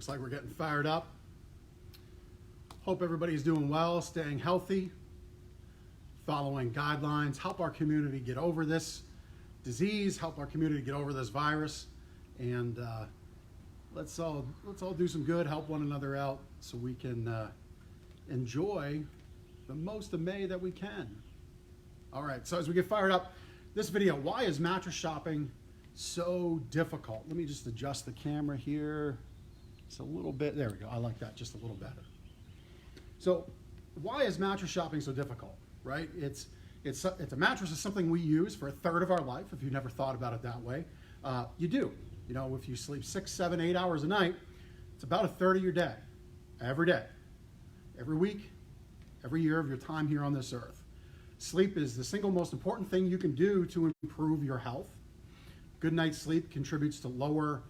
Looks like we're getting fired up. Hope everybody's doing well, staying healthy, following guidelines, help our community get over this disease, help our community get over this virus, and let's all do some good, help one another out so we can enjoy the most of May that we can. All right, so as we get fired up, this video, why is mattress shopping so difficult? Let me just adjust the camera here. It's a little bit, there we go, I like that just a little better. So why is mattress shopping so difficult, right? It's a mattress is something we use for a third of our life, if you never thought about it that way. You do. You know, if you sleep 6, 7, 8 hours a night, it's about a third of your day, every week, every year of your time here on this earth. Sleep is the single most important thing you can do to improve your health. Good night's sleep contributes to lower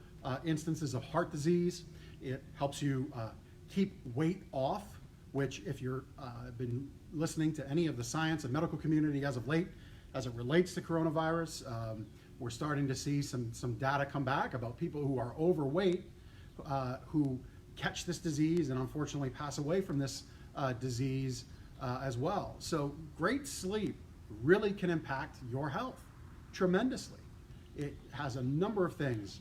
instances of heart disease. It helps you keep weight off, which if you've been listening to any of the science and medical community as of late, as it relates to coronavirus, we're starting to see some data come back about people who are overweight, who catch this disease and unfortunately pass away from this disease as well. So great sleep really can impact your health tremendously. It has a number of things,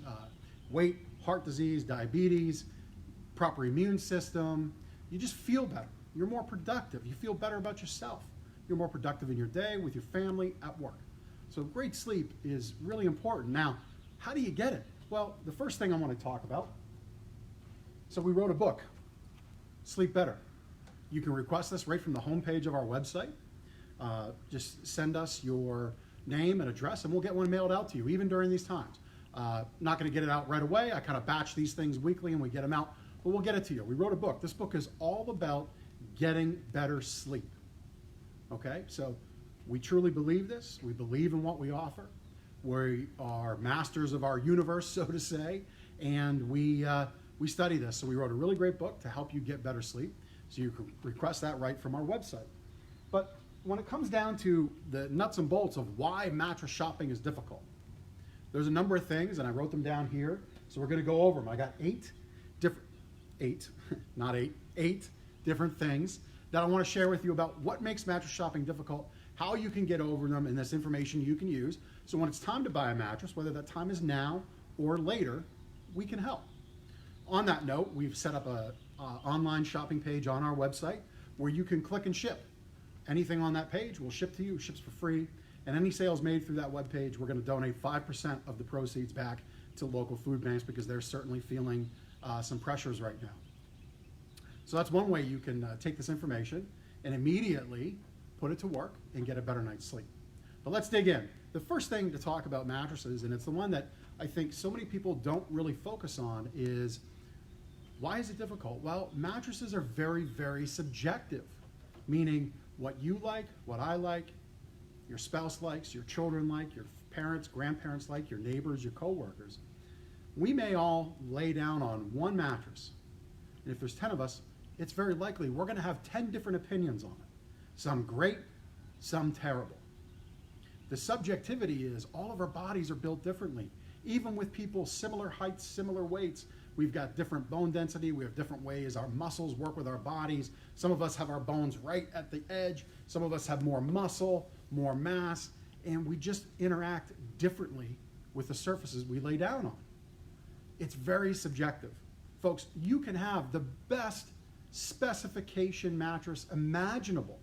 weight, heart disease, diabetes, proper immune system. You just feel better. You're more productive. You feel better about yourself. You're more productive in your day, with your family, at work. So great sleep is really important. Now, how do you get it? Well, the first thing I want to talk about, so we wrote a book, Sleep Better. You can request this right from the homepage of our website. Just send us your name and address and we'll get one mailed out to you, even during these times. Not going to get it out right away. I kind of batch these things weekly and we get them out, but we'll get it to you. We wrote a book. This book is all about getting better sleep. Okay, so we truly believe this. We believe in what we offer. We are masters of our universe, so to say, and we study this. So we wrote a really great book to help you get better sleep. So you can request that right from our website. But when it comes down to the nuts and bolts of why mattress shopping is difficult, there's a number of things, and I wrote them down here. So we're going to go over them. I got eight different things that I want to share with you about what makes mattress shopping difficult, how you can get over them, and this information you can use. So when it's time to buy a mattress, whether that time is now or later, we can help. On that note, we've set up a online shopping page on our website where you can click and ship. Anything on that page will ship to you, ships for free, and any sales made through that web page, we're going to donate 5% of the proceeds back to local food banks because they're certainly feeling some pressures right now. So that's one way you can take this information and immediately put it to work and get a better night's sleep. But let's dig in. The first thing to talk about mattresses, and it's the one that I think so many people don't really focus on, is why is it difficult? Well, mattresses are very, very subjective, meaning what you like, what I like, your spouse likes, your children like, your parents, grandparents like, your neighbors, your coworkers. We may all lay down on one mattress, and if there's 10 of us, it's very likely we're going to have 10 different opinions on it. Some great, some terrible. The subjectivity is all of our bodies are built differently. Even with people similar heights, similar weights, we've got different bone density. We have different ways our muscles work with our bodies. Some of us have our bones right at the edge. Some of us have more muscle, more mass, and we just interact differently with the surfaces we lay down on. It's very subjective. Folks, you can have the best specification mattress imaginable.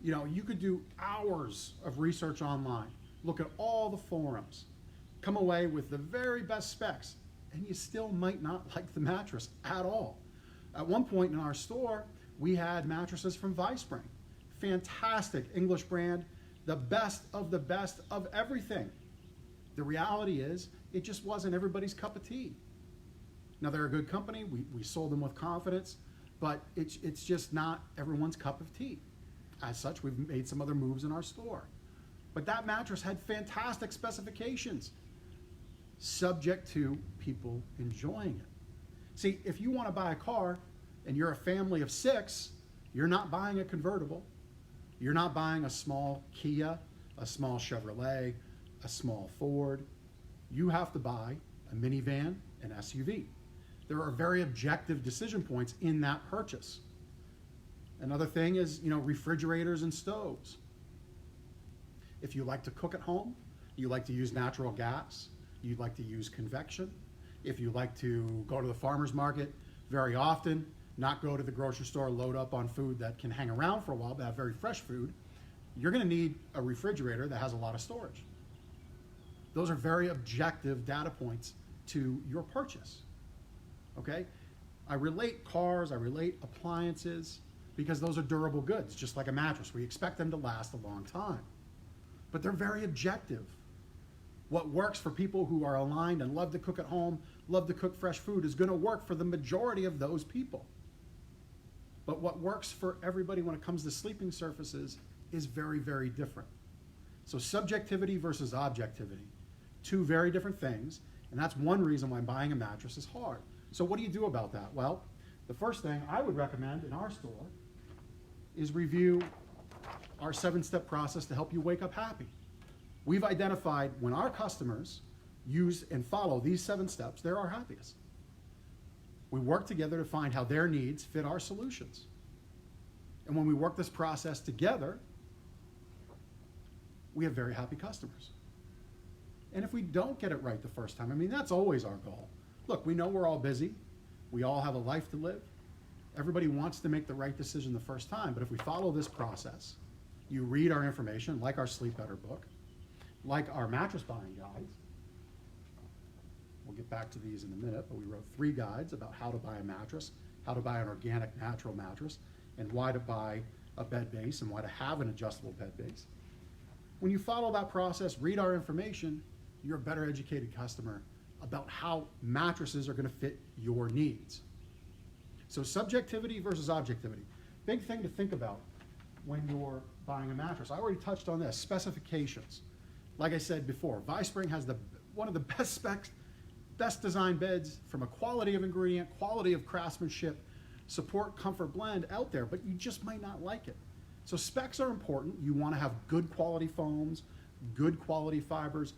You know, you could do hours of research online, look at all the forums, come away with the very best specs, and you still might not like the mattress at all. At one point in our store, we had mattresses from Vispring. Fantastic English brand, the best of everything. The reality is, it just wasn't everybody's cup of tea. Now, they're a good company. We sold them with confidence, but it's just not everyone's cup of tea. As such, we've made some other moves in our store. But that mattress had fantastic specifications, subject to people enjoying it. See, if you want to buy a car and you're a family of 6, you're not buying a convertible. You're not buying a small Kia, a small Chevrolet, a small Ford. You have to buy a minivan, an SUV. There are very objective decision points in that purchase. Another thing is, refrigerators and stoves. If you like to cook at home, you like to use natural gas, you'd like to use convection. If you like to go to the farmer's market very often, not go to the grocery store, load up on food that can hang around for a while, but have very fresh food, you're going to need a refrigerator that has a lot of storage. Those are very objective data points to your purchase. Okay? I relate cars, I relate appliances, because those are durable goods, just like a mattress. We expect them to last a long time. But they're very objective. What works for people who are aligned and love to cook at home, love to cook fresh food, is going to work for the majority of those people. But what works for everybody when it comes to sleeping surfaces is very, very different. So subjectivity versus objectivity, two very different things, and that's one reason why buying a mattress is hard. So what do you do about that? Well, the first thing I would recommend in our store is review our 7-step process to help you wake up happy. We've identified when our customers use and follow these 7 steps, they're our happiest. We work together to find how their needs fit our solutions. And when we work this process together, we have very happy customers. And if we don't get it right the first time, that's always our goal. Look, we know we're all busy. We all have a life to live. Everybody wants to make the right decision the first time, but if we follow this process, you read our information, like our Sleep Better book, like our mattress buying guides. We'll get back to these in a minute, but we wrote 3 guides about how to buy a mattress, how to buy an organic natural mattress, and why to buy a bed base and why to have an adjustable bed base. When you follow that process, read our information, you're a better educated customer about how mattresses are going to fit your needs. So subjectivity versus objectivity. Big thing to think about when you're buying a mattress. I already touched on this, specifications. Like I said before, Vispring has one of the best specs, best designed beds from a quality of ingredient, quality of craftsmanship, support, comfort blend out there, but you just might not like it. So specs are important. You want to have good quality foams, good quality fibers,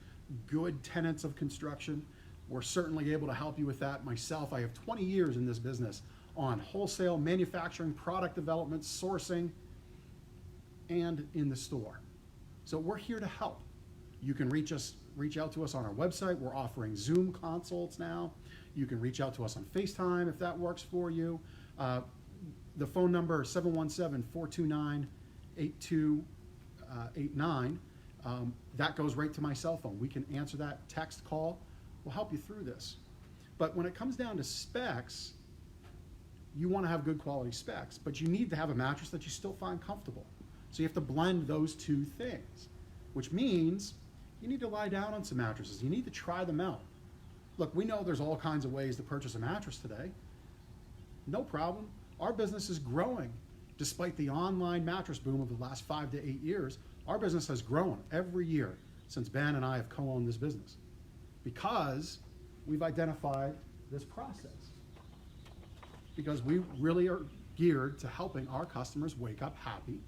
good tenets of construction. We're certainly able to help you with that. Myself, I have 20 years in this business on wholesale, manufacturing, product development, sourcing, and in the store. So we're here to help. You can reach out to us on our website. We're offering Zoom consults now. You can reach out to us on FaceTime if that works for you. The phone number is 717-429-8289. That goes right to my cell phone. We can answer that, text, call. We'll help you through this. But when it comes down to specs, you want to have good quality specs, but you need to have a mattress that you still find comfortable. So you have to blend those 2 things, which means you need to lie down on some mattresses. You need to try them out. Look, we know there's all kinds of ways to purchase a mattress today. No problem. Our business is growing. Despite the online mattress boom of the last 5 to 8 years, our business has grown every year since Ben and I have co-owned this business because we've identified this process. Because we really are geared to helping our customers wake up happy,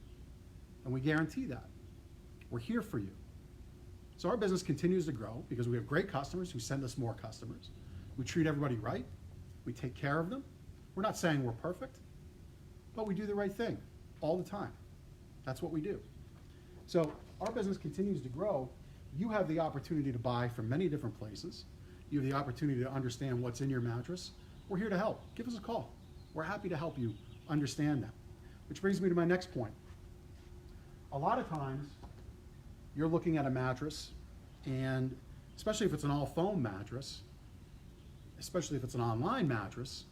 and we guarantee that. We're here for you. So our business continues to grow because we have great customers who send us more customers. We treat everybody right. We take care of them. We're not saying we're perfect, but we do the right thing all the time. That's what we do. So our business continues to grow. You have the opportunity to buy from many different places. You have the opportunity to understand what's in your mattress. We're here to help. Give us a call. We're happy to help you understand that. Which brings me to my next point. A lot of times, you're looking at a mattress, and especially if it's an all-foam mattress, especially if it's an online mattress,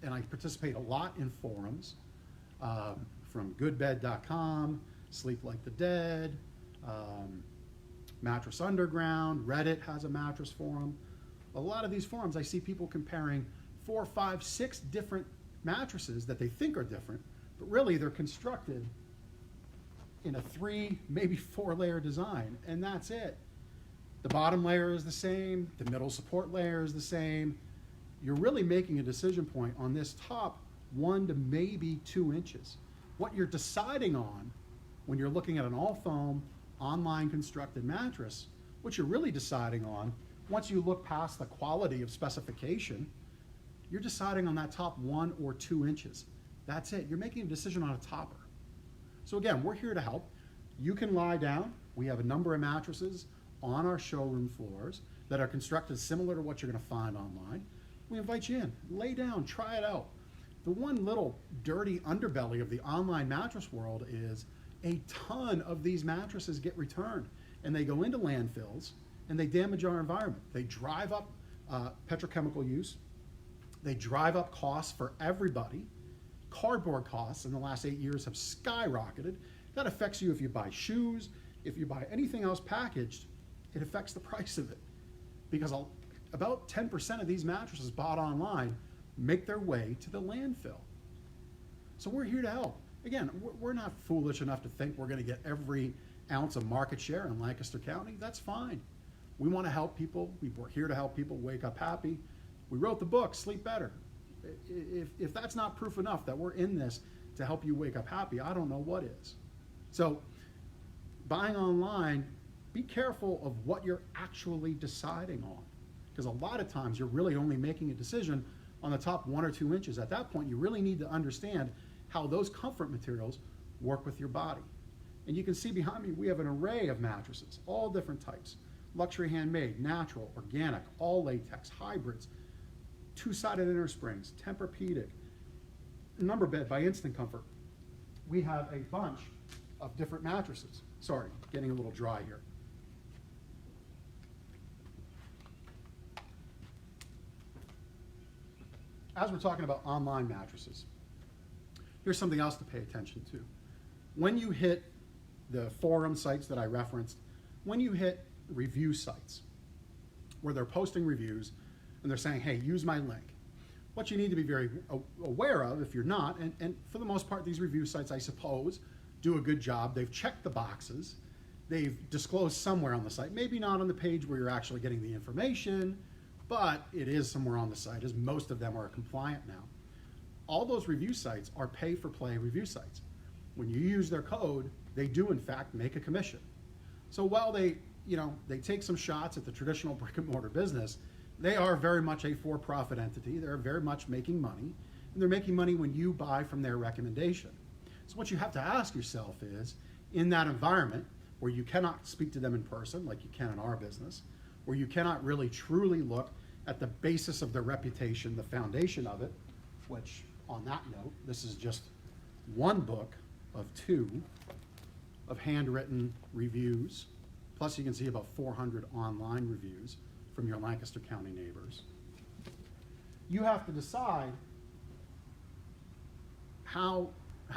and I participate a lot in forums, from goodbed.com, Sleep Like the Dead, Mattress Underground, Reddit has a mattress forum. A lot of these forums, I see people comparing 4, 5, 6 different mattresses that they think are different, but really they're constructed in a 3, maybe 4-layer design, and that's it. The bottom layer is the same, the middle support layer is the same. You're really making a decision point on this top 1 to maybe 2 inches. What you're deciding on when you're looking at an all-foam, online constructed mattress, what you're really deciding on, once you look past the quality of specification, You're deciding on that top 1 or 2 inches. That's it. You're making a decision on a topper. So again, we're here to help. You can lie down. We have a number of mattresses on our showroom floors that are constructed similar to what you're going to find online. We invite you in. Lay down, try it out. The one little dirty underbelly of the online mattress world is a ton of these mattresses get returned, and they go into landfills and they damage our environment. They drive up petrochemical use. They drive up costs for everybody. Cardboard costs in the last 8 years have skyrocketed. That affects you if you buy shoes, if you buy anything else packaged, it affects the price of it. Because about 10% of these mattresses bought online make their way to the landfill. So we're here to help. Again, we're not foolish enough to think we're going to get every ounce of market share in Lancaster County. That's fine. We want to help people. We're here to help people wake up happy. We wrote the book, Sleep Better. If that's not proof enough that we're in this to help you wake up happy, I don't know what is. So buying online, be careful of what you're actually deciding on. Because a lot of times you're really only making a decision on the top 1 or 2 inches. At that point, you really need to understand how those comfort materials work with your body. And you can see behind me, we have an array of mattresses, all different types. Luxury handmade, natural, organic, all latex, hybrids, two-sided inner springs, Tempur-Pedic, number bed by Instant Comfort. We have a bunch of different mattresses. Sorry, getting a little dry here. As we're talking about online mattresses, here's something else to pay attention to. When you hit the forum sites that I referenced, when you hit review sites where they're posting reviews and they're saying, hey, use my link, what you need to be very aware of, if you're not, and for the most part, these review sites, I suppose, do a good job. They've checked the boxes. They've disclosed somewhere on the site, maybe not on the page where you're actually getting the information, but it is somewhere on the site, as most of them are compliant now. All those review sites are pay-for-play review sites. When you use their code, they do in fact make a commission. So while they take some shots at the traditional brick and mortar business, they are very much a for-profit entity. They're very much making money, and they're making money when you buy from their recommendation. So what you have to ask yourself is, in that environment where you cannot speak to them in person like you can in our business, where you cannot really truly look at the basis of their reputation, the foundation of it, which on that note, this is just one book of 2 of handwritten reviews, plus you can see about 400 online reviews from your Lancaster County neighbors. You have to decide how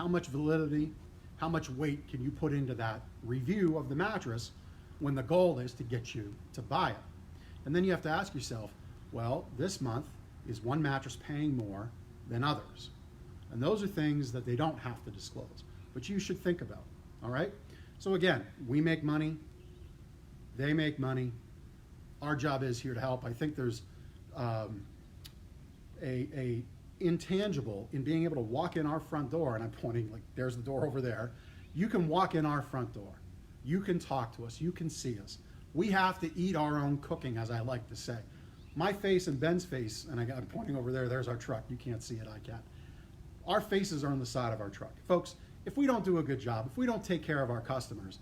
much validity, how much weight can you put into that review of the mattress when the goal is to get you to buy it. And then you have to ask yourself, well, this month is one mattress paying more than others? And those are things that they don't have to disclose, but you should think about, all right? So again, we make money, they make money. Our job is here to help. I think there's a intangible in being able to walk in our front door, and I'm pointing like there's the door over there. You can walk in our front door. You can talk to us. You can see us. We have to eat our own cooking, as I like to say. My face and Ben's face, and I'm pointing over there, there's our truck. You can't see it, I can. Our faces are on the side of our truck. Folks, if we don't do a good job, if we don't take care of our customers,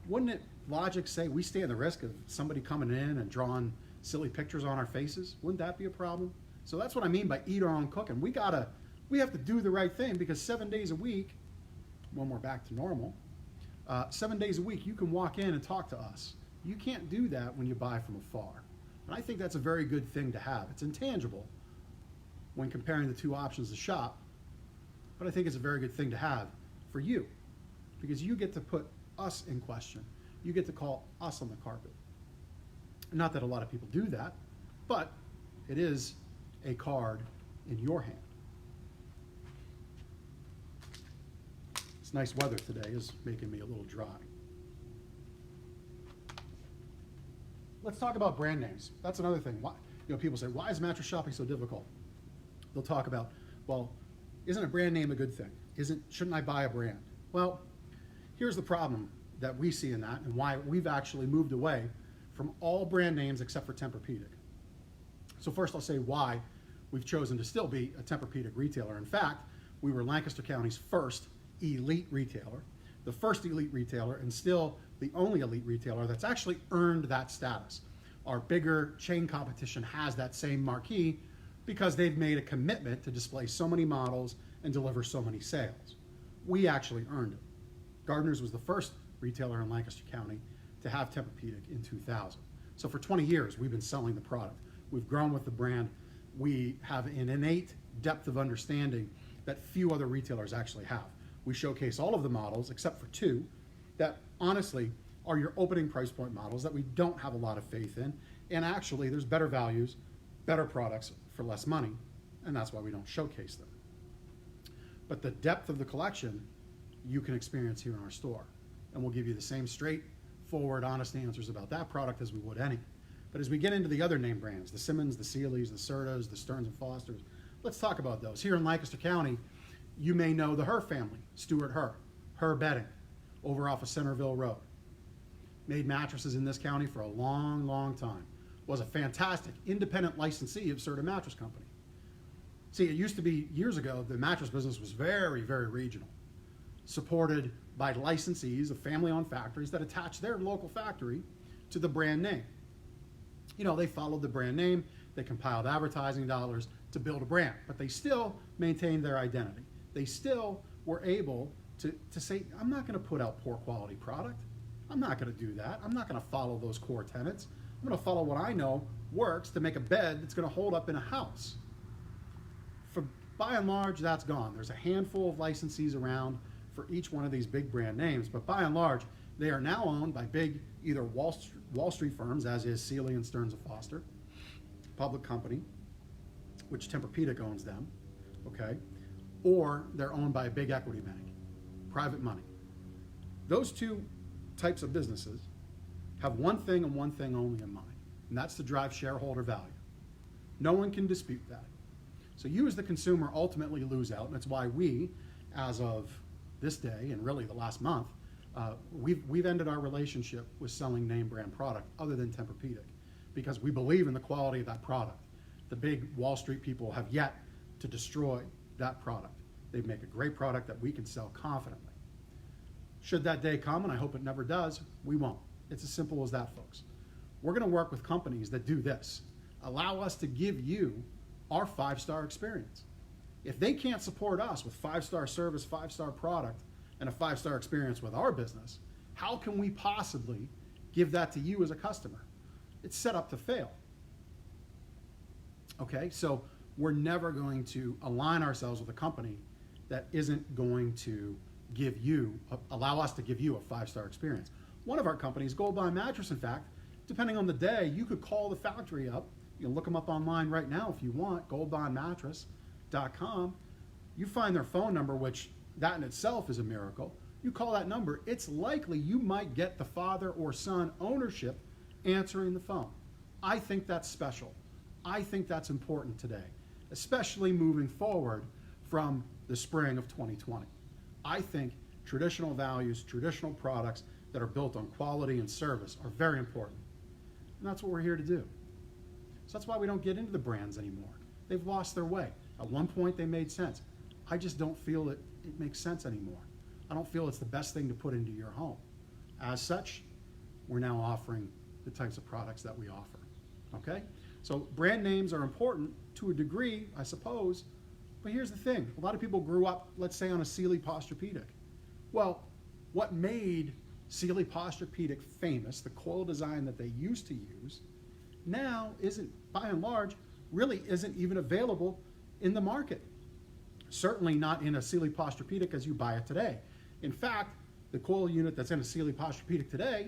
wouldn't it logic say we stand the risk of somebody coming in and drawing silly pictures on our faces? Wouldn't that be a problem? So that's what I mean by eat our own cooking. We have to do the right thing, because 7 days a week, when we're back to normal, 7 days a week, you can walk in and talk to us. You can't do that when you buy from afar. And I think that's a very good thing to have. It's intangible when comparing the two options to shop, but I think it's a very good thing to have for you, because you get to put us in question. You get to call us on the carpet. Not that a lot of people do that, but it is a card in your hand. It's nice weather today, is making me a little dry. Let's talk about brand names. That's another thing. Why, people say, why is mattress shopping so difficult? They'll talk about, well, isn't a brand name a good thing? Shouldn't I buy a brand? Well, here's the problem that we see in that, and why we've actually moved away from all brand names except for Tempur-Pedic. So first I'll say why we've chosen to still be a Tempur-Pedic retailer. In fact, we were Lancaster County's first elite retailer, the first elite retailer, and still the only elite retailer that's actually earned that status. Our bigger chain competition has that same marquee because they've made a commitment to display so many models and deliver so many sales. We actually earned it. Gardner's was the first retailer in Lancaster County to have Tempur-Pedic in 2000. So for 20 years, we've been selling the product. We've grown with the brand. We have an innate depth of understanding that few other retailers actually have. We showcase all of the models except for two that honestly are your opening price point models that we don't have a lot of faith in. And actually, there's better values, better products for less money, and that's why we don't showcase them. But the depth of the collection you can experience here in our store. And we'll give you the same straightforward, honest answers about that product as we would any. But as we get into the other name brands, the Simmons, the Sealy's, the Sertas, the Stearns & Fosters, let's talk about those. Here in Lancaster County, you may know the Herr family, Stuart Herr Bedding, over off of Centerville Road. Made mattresses in this county for a long, long time. Was a fantastic independent licensee of Serta Mattress Company. See, it used to be years ago, the mattress business was very, very regional, supported by licensees of family-owned factories that attached their local factory to the brand name. You know, they followed the brand name, they compiled advertising dollars to build a brand, but they still maintained their identity. They still were able to say, I'm not gonna put out poor quality product. I'm not gonna do that. I'm not gonna follow those core tenets. I'm gonna follow what I know works to make a bed that's gonna hold up in a house. By and large, that's gone. There's a handful of licensees around for each one of these big brand names, but by and large, they are now owned by big, either Wall Street firms, as is Sealy and Stearns & Foster, public company, which Tempur-Pedic owns them, okay? Or they're owned by a big equity bank, private money. Those two types of businesses have one thing and one thing only in mind, and that's to drive shareholder value. No one can dispute that. So you as the consumer ultimately lose out, and that's why we, as of this day and really the last month, we've ended our relationship with selling name brand product other than Tempur-Pedic because we believe in the quality of that product. The big Wall Street people have yet to destroy that product. They make a great product that we can sell confidently. Should that day come, and I hope it never does, we won't. It's as simple as that, folks. We're gonna work with companies that do this. Allow us to give you our 5-star experience. If they can't support us with 5-star service, 5-star product, and a 5-star experience with our business, how can we possibly give that to you as a customer? It's set up to fail. Okay, so we're never going to align ourselves with a company that isn't going to give you, allow us to give you a 5-star experience. One of our companies, Gold Bond Mattress, in fact, depending on the day, you could call the factory up. You can look them up online right now if you want, goldbondmattress.com. You find their phone number, which that in itself is a miracle. You call that number, it's likely you might get the father or son ownership answering the phone. I think that's special. I think that's important today, especially moving forward from the spring of 2020. I think traditional values, traditional products that are built on quality and service are very important. And that's what we're here to do. So that's why we don't get into the brands anymore. They've lost their way. At one point they made sense. I just don't feel that it makes sense anymore. I don't feel it's the best thing to put into your home. As such, we're now offering the types of products that we offer, okay? So brand names are important to a degree, I suppose, but here's the thing. A lot of people grew up, let's say, on a Sealy Posturepedic. Well, what made Sealy Posturepedic famous, the coil design that they used to use, now isn't, by and large, really isn't even available in the market. Certainly not in a Sealy Posturepedic as you buy it today. In fact, the coil unit that's in a Sealy Posturepedic today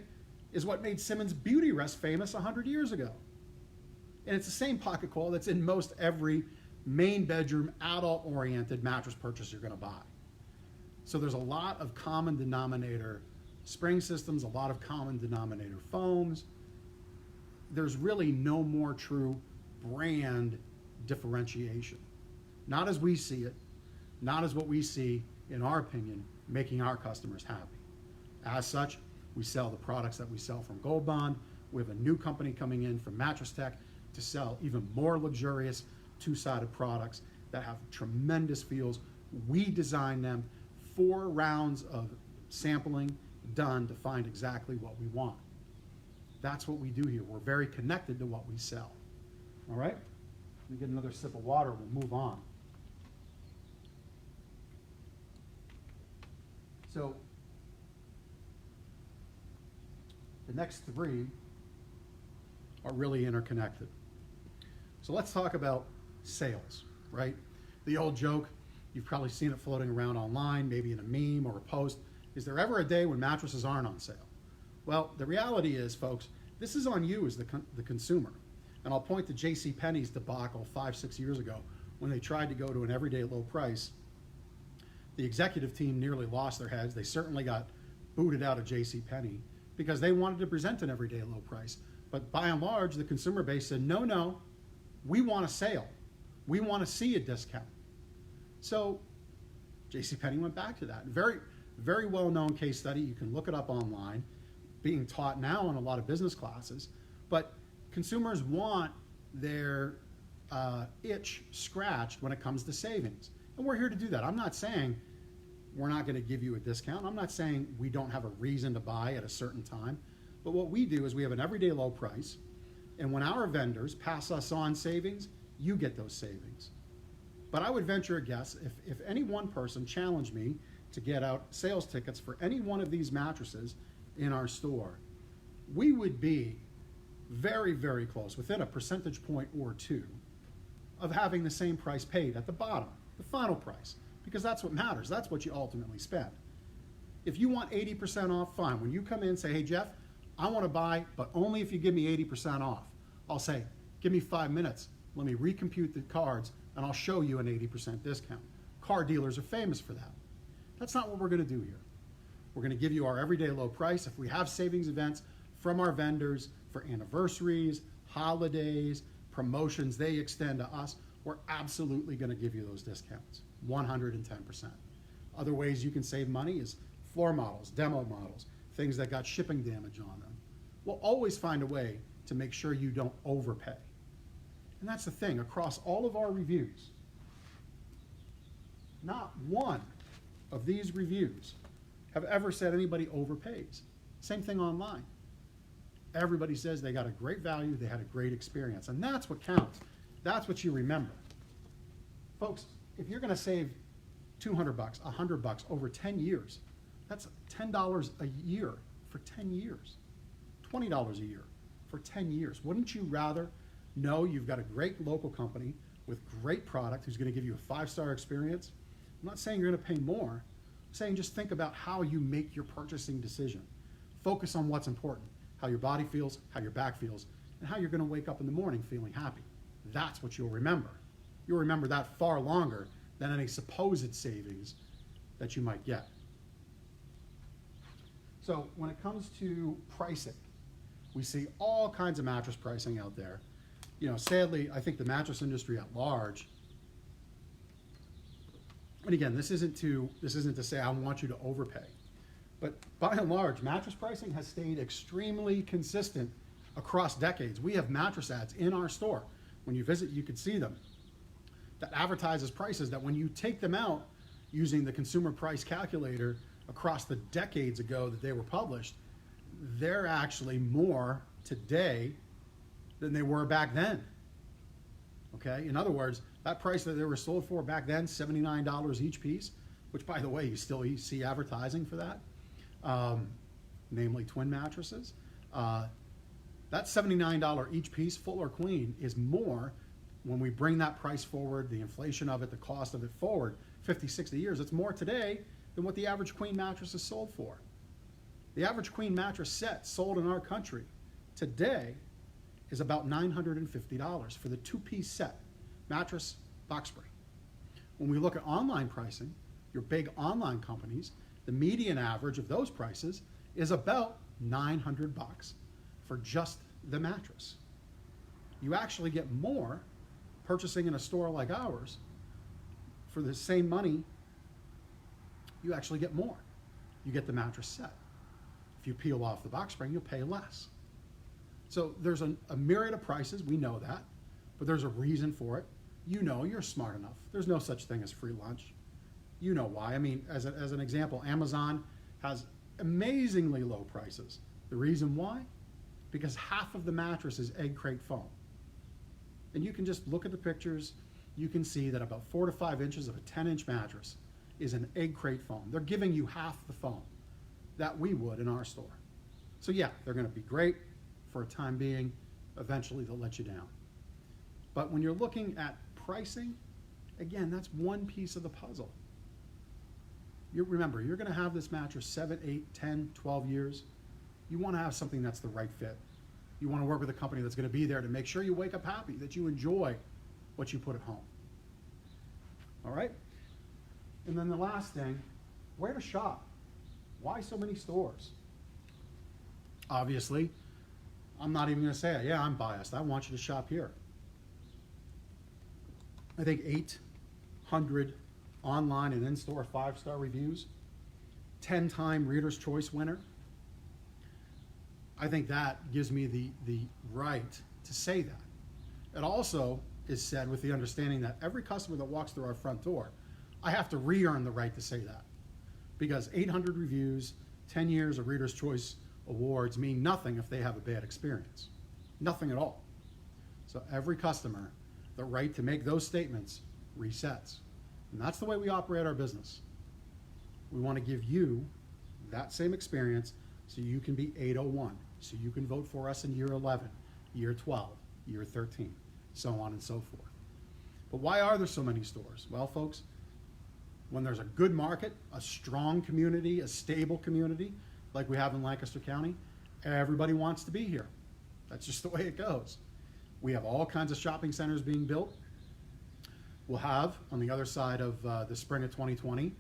is what made Simmons Beauty Rest famous 100 years ago. And it's the same pocket coil that's in most every main bedroom adult-oriented mattress purchase you're gonna buy. So there's a lot of common denominator spring systems, a lot of common denominator foams. There's really no more true brand differentiation. Not as we see it, not as what we see, in our opinion, making our customers happy. As such, we sell the products that we sell from Gold Bond. We have a new company coming in from Mattress Tech to sell even more luxurious, two-sided products that have tremendous feels. We design them, 4 rounds of sampling done to find exactly what we want. That's what we do here. We're very connected to what we sell. All right? Let me get another sip of water. We'll move on. So the next 3 are really interconnected. So let's talk about sales, right? The old joke, you've probably seen it floating around online, maybe in a meme or a post. Is there ever a day when mattresses aren't on sale? Well, the reality is, folks, this is on you as the consumer. And I'll point to JCPenney's debacle 5-6 years ago when they tried to go to an everyday low price. The executive team nearly lost their heads. They certainly got booted out of JCPenney because they wanted to present an everyday low price. But by and large, the consumer base said, no, no, we want a sale. We want to see a discount. So JCPenney went back to that. Very, very well-known case study. You can look it up online, being taught now in a lot of business classes. But consumers want their itch scratched when it comes to savings. And we're here to do that. I'm not saying we're not going to give you a discount. I'm not saying we don't have a reason to buy at a certain time. But what we do is we have an everyday low price. And when our vendors pass us on savings, you get those savings. But I would venture a guess, if any one person challenged me to get out sales tickets for any one of these mattresses in our store, we would be very, very close, within a percentage point or 2, of having the same price paid at the bottom, the final price, because that's what matters. That's what you ultimately spend. If you want 80% off, fine. When you come in and say, hey, Jeff, I want to buy, but only if you give me 80% off. I'll say, give me 5 minutes. Let me recompute the cards, and I'll show you an 80% discount. Car dealers are famous for that. That's not what we're going to do here. We're going to give you our everyday low price. If we have savings events from our vendors for anniversaries, holidays, promotions they extend to us, we're absolutely going to give you those discounts, 110%. Other ways you can save money is floor models, demo models, things that got shipping damage on them. We'll always find a way to make sure you don't overpay. And that's the thing, across all of our reviews, not one of these reviews have ever said anybody overpays. Same thing online. Everybody says they got a great value, they had a great experience, and that's what counts. That's what you remember. Folks, if you're gonna save $200, $100 over 10 years, that's $10 a year for 10 years, $20 a year for 10 years. Wouldn't you rather know you've got a great local company with great product who's gonna give you a 5-star experience? I'm not saying you're gonna pay more. I'm saying just think about how you make your purchasing decision. Focus on what's important, how your body feels, how your back feels, and how you're gonna wake up in the morning feeling happy. That's what you'll remember. You'll remember that far longer than any supposed savings that you might get. So when it comes to pricing, we see all kinds of mattress pricing out there. You know, sadly, I think the mattress industry at large, and again, this isn't to say I want you to overpay, but by and large, mattress pricing has stayed extremely consistent across decades. We have mattress ads in our store. When you visit, you could see them. That advertises prices that when you take them out using the consumer price calculator across the decades ago that they were published, they're actually more today than they were back then. Okay, in other words, that price that they were sold for back then, $79 each piece, which by the way, you still see advertising for that, namely twin mattresses. That $79 each piece, full or queen, is more when we bring that price forward, the inflation of it, the cost of it forward, 50, 60 years, it's more today than what the average queen mattress is sold for. The average queen mattress set sold in our country today is about $950 for the 2-piece set, mattress, box spring. When we look at online pricing, your big online companies, the median average of those prices is about $900 for just the mattress. You actually get more purchasing in a store like ours. For the same money, you actually get more. You get the mattress set. If you peel off the box spring, you'll pay less. So there's a myriad of prices, we know that, but there's a reason for it. You know, you're smart enough. There's no such thing as free lunch. You know why. I mean, as an example, Amazon has amazingly low prices. The reason why? Because half of the mattress is egg crate foam. And you can just look at the pictures. You can see that about 4 to 5 inches of a 10-inch mattress is an egg crate foam. They're giving you half the foam that we would in our store. So yeah, they're going to be great for a time being. Eventually they'll let you down. But when you're looking at pricing, again, that's one piece of the puzzle. Remember, you're going to have this mattress 7, 8, 10, 12 years. You want to have something that's the right fit. You want to work with a company that's going to be there to make sure you wake up happy, that you enjoy what you put at home. All right? And then the last thing, where to shop? Why so many stores? Obviously, I'm not even going to say it. Yeah, I'm biased. I want you to shop here. I think 800 online and in-store 5-star reviews, 10-time Reader's Choice winner. I think that gives me the right to say that. It also is said with the understanding that every customer that walks through our front door, I have to re-earn the right to say that. Because 800 reviews, 10 years of Reader's Choice awards mean nothing if they have a bad experience. Nothing at all. So every customer, the right to make those statements resets. And that's the way we operate our business. We want to give you that same experience so you can be 801, so you can vote for us in year 11, year 12, year 13, so on and so forth. But why are there so many stores? Well, folks, when there's a good market, a strong community, a stable community, like we have in Lancaster County, everybody wants to be here. That's just the way it goes. We have all kinds of shopping centers being built. We'll have, on the other side of the spring of 2020,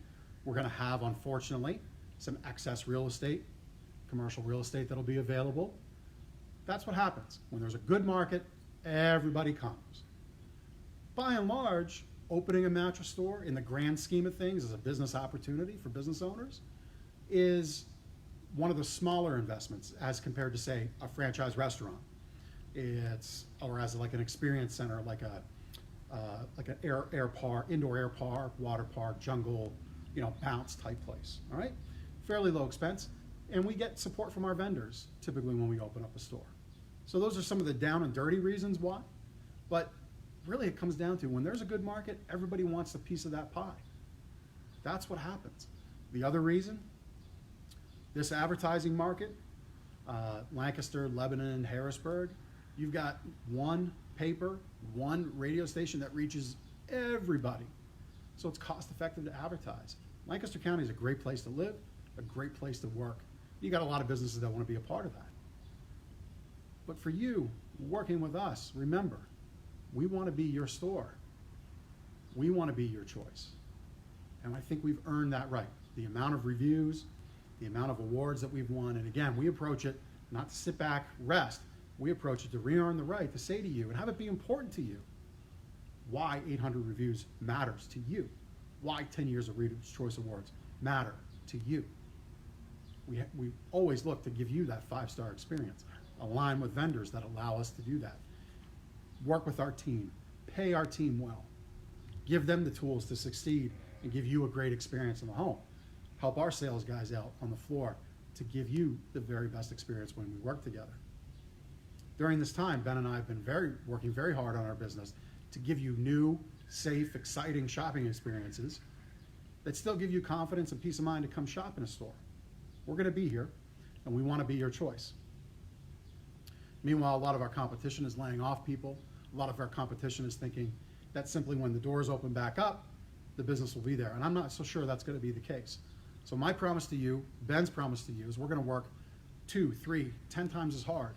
we're going to have, unfortunately, some excess real estate, commercial real estate that'll be available. That's what happens. When there's a good market, everybody comes. By and large, opening a mattress store in the grand scheme of things as a business opportunity for business owners is one of the smaller investments as compared to, say, a franchise restaurant. Or as like an experience center, like an air park, indoor air park, water park, jungle, bounce type place. All right, fairly low expense, and we get support from our vendors typically when we open up a store. So those are some of the down and dirty reasons why. But really, it comes down to when there's a good market, everybody wants a piece of that pie. That's what happens. The other reason, this advertising market, Lancaster, Lebanon, Harrisburg. You've got one paper, one radio station that reaches everybody. So it's cost effective to advertise. Lancaster County is a great place to live, a great place to work. You got a lot of businesses that want to be a part of that. But for you, working with us, remember, we want to be your store. We want to be your choice. And I think we've earned that right. The amount of reviews, the amount of awards that we've won, and again, we approach it not to sit back, rest. We approach it to re-earn the right to say to you and have it be important to you why 800 reviews matters to you, why 10 years of Reader's Choice Awards matter to you. We always look to give you that 5-star experience, align with vendors that allow us to do that, work with our team, pay our team well, give them the tools to succeed and give you a great experience in the home, help our sales guys out on the floor to give you the very best experience when we work together. During this time, Ben and I have been working very hard on our business to give you new, safe, exciting shopping experiences that still give you confidence and peace of mind to come shop in a store. We're going to be here, and we want to be your choice. Meanwhile, a lot of our competition is laying off people. A lot of our competition is thinking that simply when the doors open back up, the business will be there. And I'm not so sure that's going to be the case. So my promise to you, Ben's promise to you, is we're going to work 2, 3, 10 times as hard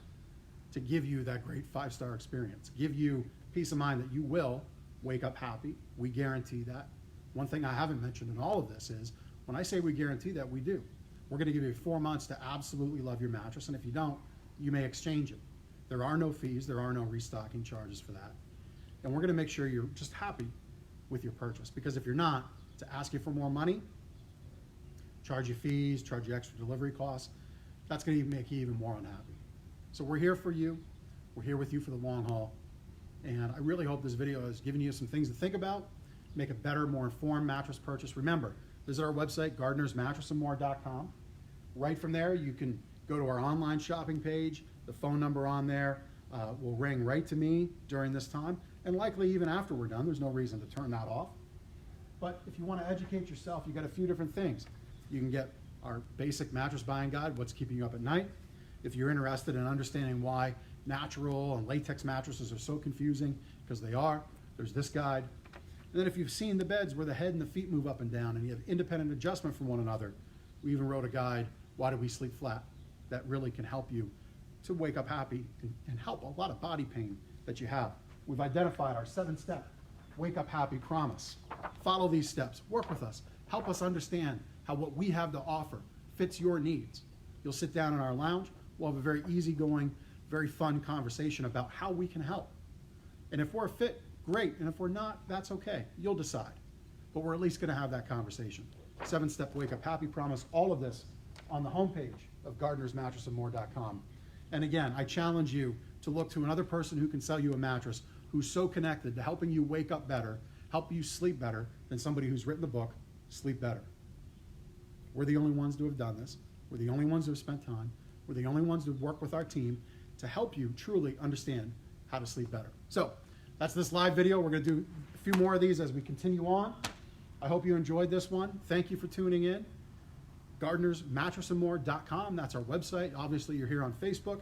to give you that great 5-star experience, give you peace of mind that you will wake up happy. We guarantee that. One thing I haven't mentioned in all of this is when I say we guarantee that, we do. We're going to give you 4 months to absolutely love your mattress, and if you don't, you may exchange it. There are no fees, there are no restocking charges for that. And we're going to make sure you're just happy with your purchase, because if you're not, to ask you for more money, charge you fees, charge you extra delivery costs, that's going to make you even more unhappy. So we're here for you. We're here with you for the long haul. And I really hope this video has given you some things to think about, make a better, more informed mattress purchase. Remember, visit our website, gardnersmattressandmore.com. Right from there, you can go to our online shopping page. The phone number on there will ring right to me during this time, and likely even after we're done. There's no reason to turn that off. But if you want to educate yourself, you got a few different things. You can get our basic mattress buying guide, what's keeping you up at night. If you're interested in understanding why natural and latex mattresses are so confusing, because they are, there's this guide. And then if you've seen the beds where the head and the feet move up and down and you have independent adjustment from one another, we even wrote a guide, Why Do We Sleep Flat, that really can help you to wake up happy and help a lot of body pain that you have. We've identified our 7-step Wake Up Happy promise. Follow these steps, work with us, help us understand how what we have to offer fits your needs. You'll sit down in our lounge, we'll have a very easygoing, very fun conversation about how we can help. And if we're a fit, great, and if we're not, that's okay. You'll decide. But we're at least gonna have that conversation. 7-step Wake Up Happy promise, all of this on the homepage of gardnersmattressandmore.com. And again, I challenge you to look to another person who can sell you a mattress who's so connected to helping you wake up better, help you sleep better, than somebody who's written the book, Sleep Better. We're the only ones to have done this. We're the only ones who have spent time. We're the only ones who work with our team to help you truly understand how to sleep better. So that's this live video. We're going to do a few more of these as we continue on. I hope you enjoyed this one. Thank you for tuning in. Gardnersmattressandmore.com. That's our website. Obviously, you're here on Facebook.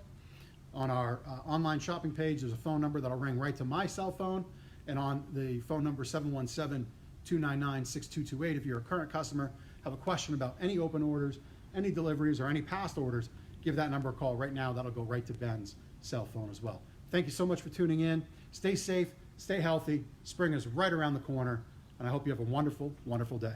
On our online shopping page, there's a phone number that'll ring right to my cell phone. And on the phone number 717-299-6228, if you're a current customer, have a question about any open orders, any deliveries, or any past orders, give that number a call right now. That'll go right to Ben's cell phone as well. Thank you so much for tuning in. Stay safe, stay healthy. Spring is right around the corner, and I hope you have a wonderful, wonderful day.